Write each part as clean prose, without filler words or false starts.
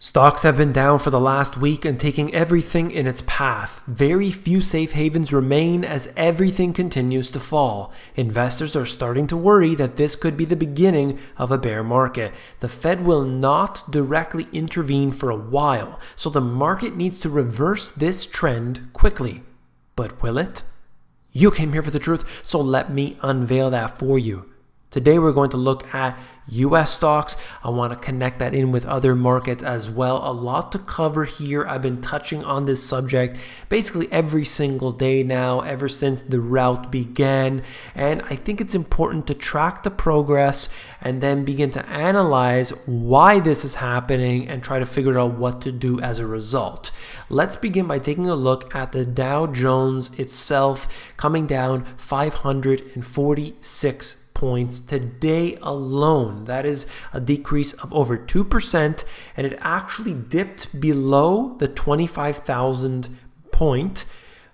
Stocks have been down for the last week and taking everything in its path. Very few safe havens remain as everything continues to fall. Investors are starting to worry that this could be the beginning of a bear market. The Fed will not directly intervene for a while, so the market needs to reverse this trend quickly. But will it? You came here for the truth, so let me unveil that for you. Today we're going to look at US stocks. I want to connect that in with other markets as well. A lot to cover here. I've been touching on this subject basically every single day now, ever since the rout began. And I think it's important to track the progress and then begin to analyze why this is happening and try to figure out what to do as a result. Let's begin by taking a look at the Dow Jones itself, coming down 546 points today alone. That is a decrease of over 2%, and it actually dipped below the 25,000 point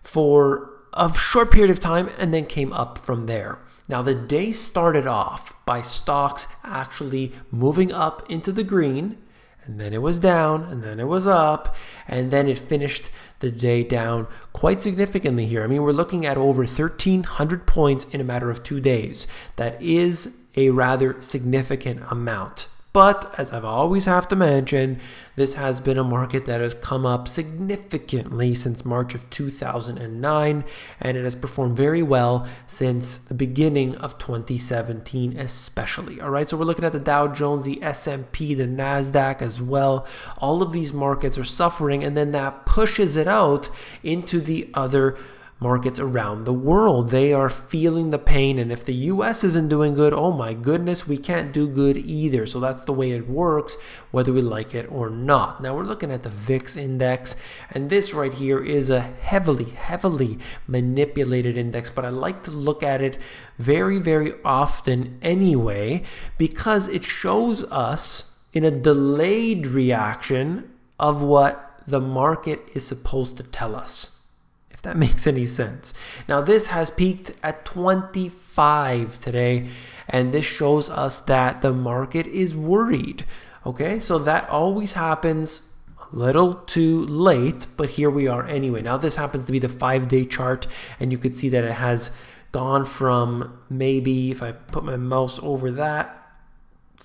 for a short period of time and then came up from there. Now the day started off by stocks actually moving up into the green, and then it was down, and then it was up, and then it finished the day down quite significantly here. I mean, we're looking at over 1,300 points in a matter of 2 days. That is a rather significant amount. But as I've always have to mention, this has been a market that has come up significantly since March of 2009, and it has performed very well since the beginning of 2017 especially. All right, so we're looking at the Dow Jones, the S&P, the Nasdaq as well. All of these markets are suffering, and then that pushes it out into the other markets around the world. They are feeling the pain, and if the US isn't doing good, oh my goodness, we can't do good either. So that's the way it works, whether we like it or not. Now we're looking at the VIX index, and this right here is a heavily manipulated index, but I like to look at it very often anyway, because it shows us in a delayed reaction of what the market is supposed to tell us, if that makes any sense. Now this has peaked at 25 today, and this shows us that the market is worried. Okay, so that always happens a little too late, but here we are anyway. Now this happens to be the 5-day chart, and you can see that it has gone from, maybe if I put my mouse over that,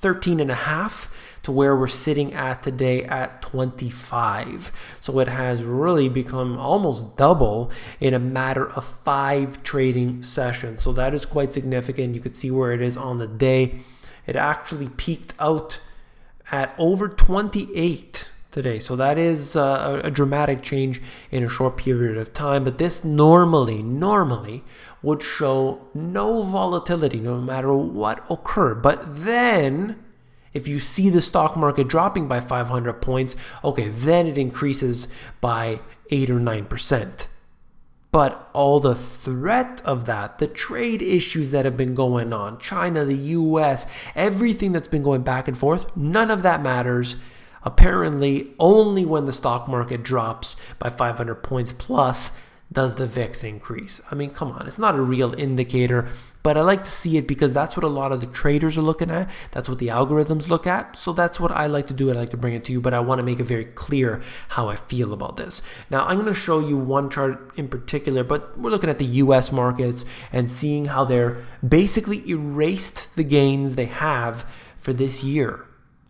13.5 to where we're sitting at today at 25. So it has really become almost double in a matter of 5 trading sessions. So that is quite significant. You can see where it is on the day. It actually peaked out at over 28 today. So that is a dramatic change in a short period of time. But this normally would show no volatility no matter what occurred. But then if you see the stock market dropping by 500 points, okay, then it increases by 8 or 9%. But all the threat of that, the trade issues that have been going on, China, the US, everything that's been going back and forth, none of that matters. Apparently, only when the stock market drops by 500 points plus does the VIX increase. I mean, come on, it's not a real indicator, but I like to see it because that's what a lot of the traders are looking at. That's what the algorithms look at. So that's what I like to do. I like to bring it to you, but I want to make it very clear how I feel about this. Now, I'm going to show you one chart in particular, but we're looking at the US markets and seeing how they're basically erased the gains they have for this year.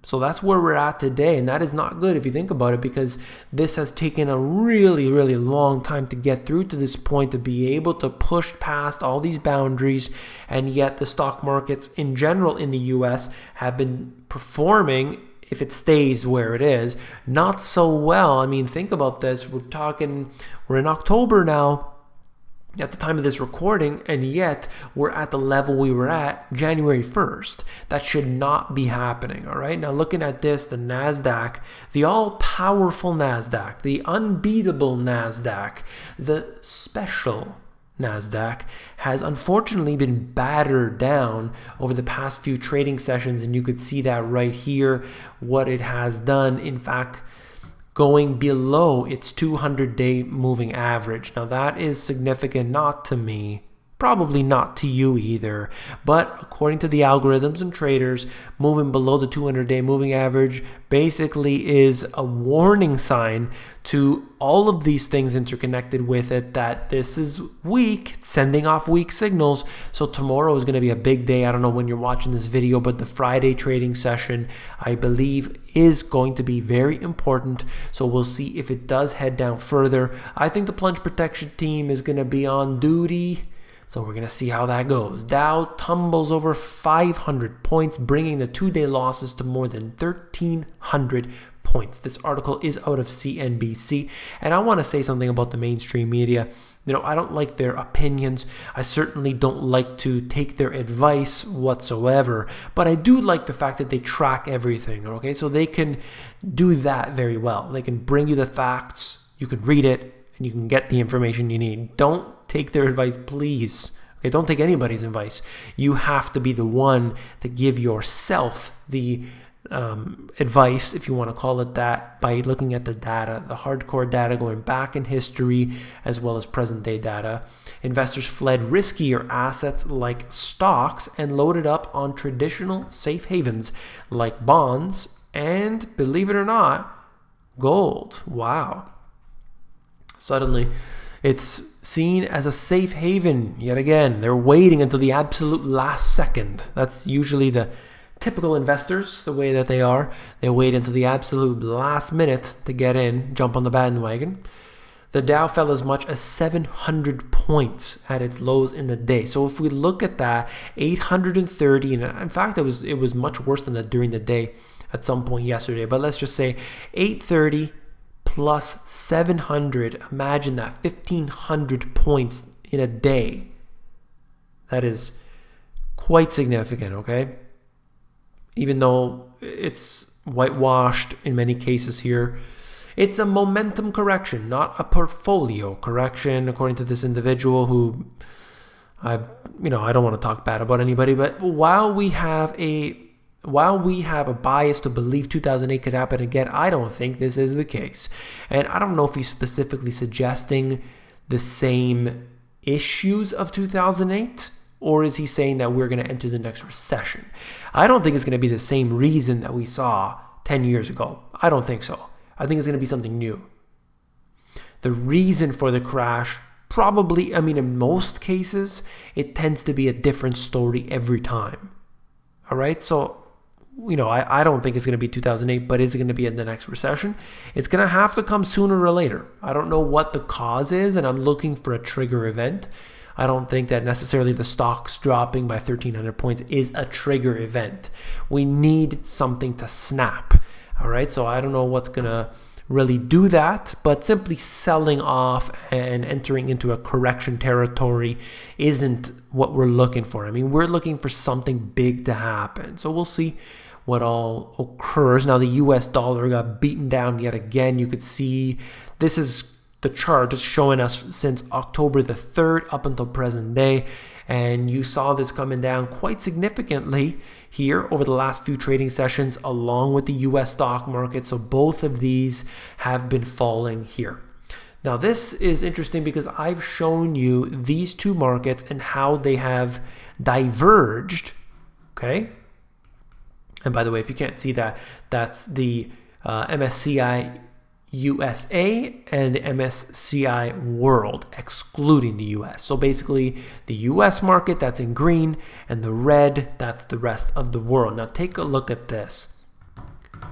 So that's where we're at today, and that is not good if you think about it, because this has taken a really long time to get through to this point, to be able to push past all these boundaries, and yet the stock markets in general in the US have been performing, if it stays where it is, not so well. I mean, think about this. We're in October now at the time of this recording, and yet we're at the level we were at January 1st. That should not be happening, all right? Now looking at this, the Nasdaq, the all-powerful Nasdaq, the unbeatable Nasdaq, the special Nasdaq has unfortunately been battered down over the past few trading sessions, and you could see that right here, what it has done. In fact, going below its 200-day moving average. Now that is significant, not to me Probably not to you either, but according to the algorithms and traders, moving below the 200-day moving average basically is a warning sign to all of these things interconnected with it that this is weak, sending off weak signals. So tomorrow is going to be a big day. I don't know when you're watching this video, but the Friday trading session, I believe, is going to be very important. So we'll see if it does head down further. I think the plunge protection team is going to be on duty. So we're going to see how that goes. Dow tumbles over 500 points, bringing the 2-day losses to more than 1,300 points. This article is out of CNBC. And I want to say something about the mainstream media. I don't like their opinions. I certainly don't like to take their advice whatsoever. But I do like the fact that they track everything, okay? So they can do that very well. They can bring you the facts, you can read it, and you can get the information you need. Don't take their advice, please. Okay, don't take anybody's advice. You have to be the one to give yourself the advice, if you want to call it that, by looking at the data, the hardcore data going back in history, as well as present day data. Investors fled riskier assets like stocks and loaded up on traditional safe havens like bonds and, believe it or not, gold. Wow. Suddenly, it's seen as a safe haven yet again. They're waiting until the absolute last second. That's usually the typical investors, the way that they are. They wait until the absolute last minute to get in, jump on the bandwagon. The Dow fell as much as 700 points at its lows in the day. So if we look at that, 830, and in fact, it was much worse than that during the day at some point yesterday. But let's just say 830 plus 700. Imagine that, 1,500 points in a day. That is quite significant, okay? Even though it's whitewashed in many cases here, it's a momentum correction, not a portfolio correction, according to this individual who, I don't want to talk bad about anybody, but while we have a bias to believe 2008 could happen again, I don't think this is the case. And I don't know if he's specifically suggesting the same issues of 2008, or is he saying that we're going to enter the next recession? I don't think it's going to be the same reason that we saw 10 years ago. I don't think so. I think it's going to be something new. The reason for the crash, probably, in most cases, it tends to be a different story every time. All right? So, I don't think it's going to be 2008, but is it going to be in the next recession? It's going to have to come sooner or later. I don't know what the cause is, and I'm looking for a trigger event. I don't think that necessarily the stocks dropping by 1,300 points is a trigger event. We need something to snap. All right, so I don't know what's going to really do that, but simply selling off and entering into a correction territory isn't what we're looking for. We're looking for something big to happen. So we'll see what all occurs. Now, the US dollar got beaten down yet again. You could see this is the chart is showing us since October the 3rd up until present day. And you saw this coming down quite significantly here over the last few trading sessions along with the US stock market. So both of these have been falling here. Now this is interesting because I've shown you these two markets and how they have diverged. Okay. And by the way, if you can't see that, that's the MSCI USA and the MSCI World, excluding the US. So basically the US market, that's in green, and the red, that's the rest of the world. Now take a look at this.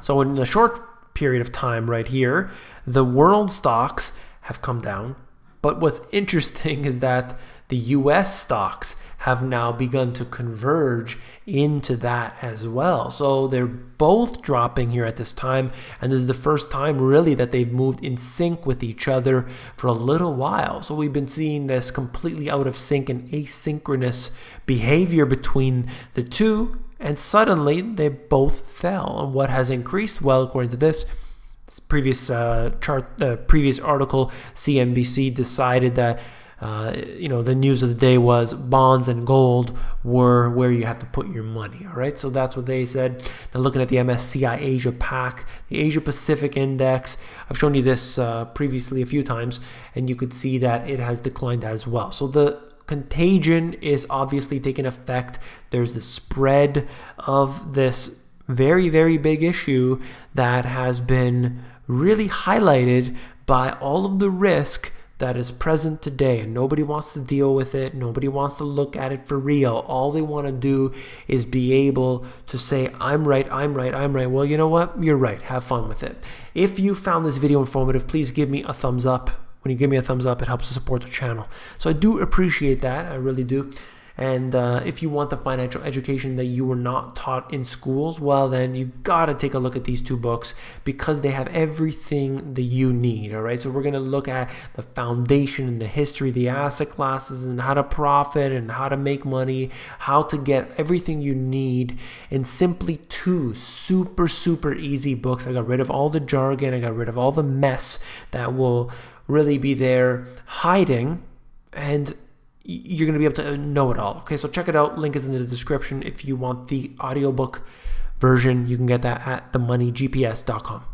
So in the short period of time right here, the world stocks have come down. But what's interesting is that the US stocks have now begun to converge into that as well. So they're both dropping here at this time. And this is the first time really that they've moved in sync with each other for a little while. So we've been seeing this completely out of sync and asynchronous behavior between the two. And suddenly they both fell. And what has increased? Well, according to this previous chart, the previous article, CNBC decided that the news of the day was bonds and gold were where you have to put your money. All right, so that's what they said. Now looking at the MSCI Asia Pac, the Asia Pacific Index, I've shown you this previously a few times, and you could see that it has declined as well. So the contagion is obviously taking effect. There's the spread of this very, very big issue that has been really highlighted by all of the risk that is present today, and nobody wants to deal with it. Nobody wants to look at it for real. All they want to do is be able to say, I'm right, I'm right, I'm right. Well, you know what? You're right. Have fun with it. If you found this video informative, please give me a thumbs up. When you give me a thumbs up, it helps to support the channel. So I do appreciate that. I really do. And if you want the financial education that you were not taught in schools, well, then you got to take a look at these two books because they have everything that you need. All right. So we're going to look at the foundation and the history, the asset classes, and how to profit and how to make money, how to get everything you need in simply two super, super easy books. I got rid of all the jargon. I got rid of all the mess that will really be there hiding, and you're going to be able to know it all. Okay, so check it out. Link is in the description. If you want the audiobook version, you can get that at themoneygps.com.